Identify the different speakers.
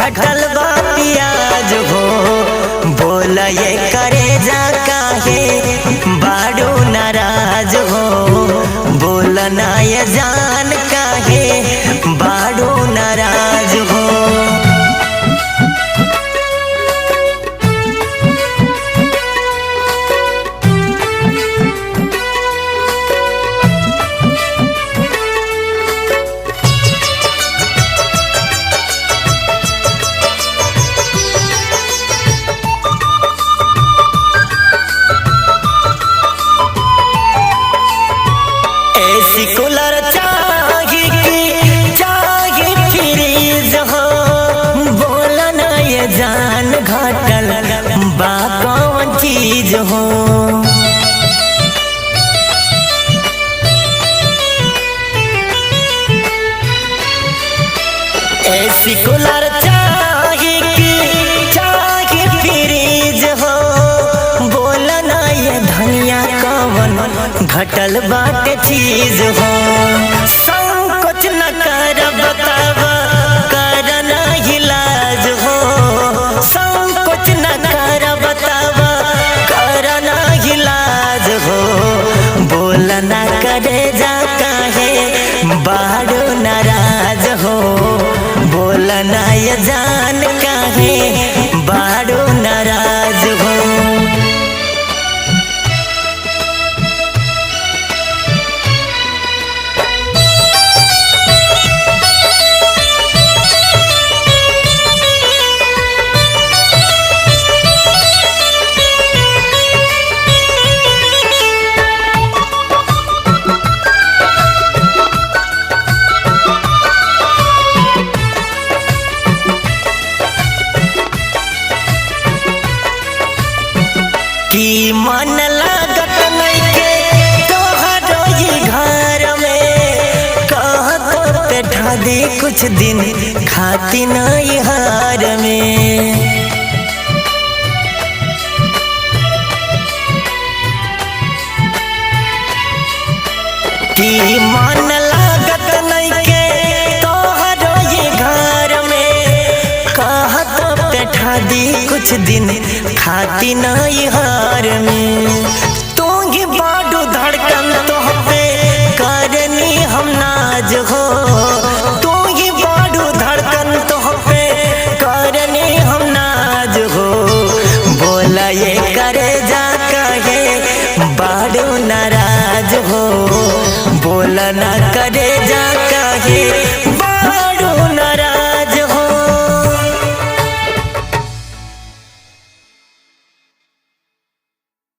Speaker 1: घटल बा पियाज हो, बोल ये करे जा काहे बाड़ू नाराज हो, बोल ना ये जान काहे बाड़ू नाराज हो। एसी कूलर चाहिए कि चाहिए फ्रिज हो, बोल ना ये जान घटल बा कौन चीज हो। एसी कूलर चाहिए कि चाहिए फ्रिज हो, बोल ना ये धनिया कौन घटल बाटे चीज हो। संकोच न कर बतावा कर ना इलाज हो, संकोच न कर बतावा कर ना इलाज हो, बोल ना करे जा काहे बाड़ू नाराज हो, बोल ना ये जान काहे बाड़ू नाराज हो। की मन लागत नइखे तोहरो ये घर में, कहत बैठा दे कुछ दिन खाती नहीं हार में। की मन लागत नइखे तोहरो ये घर में, कहत बैठा दी कुछ दिन खाती नहीं हार में।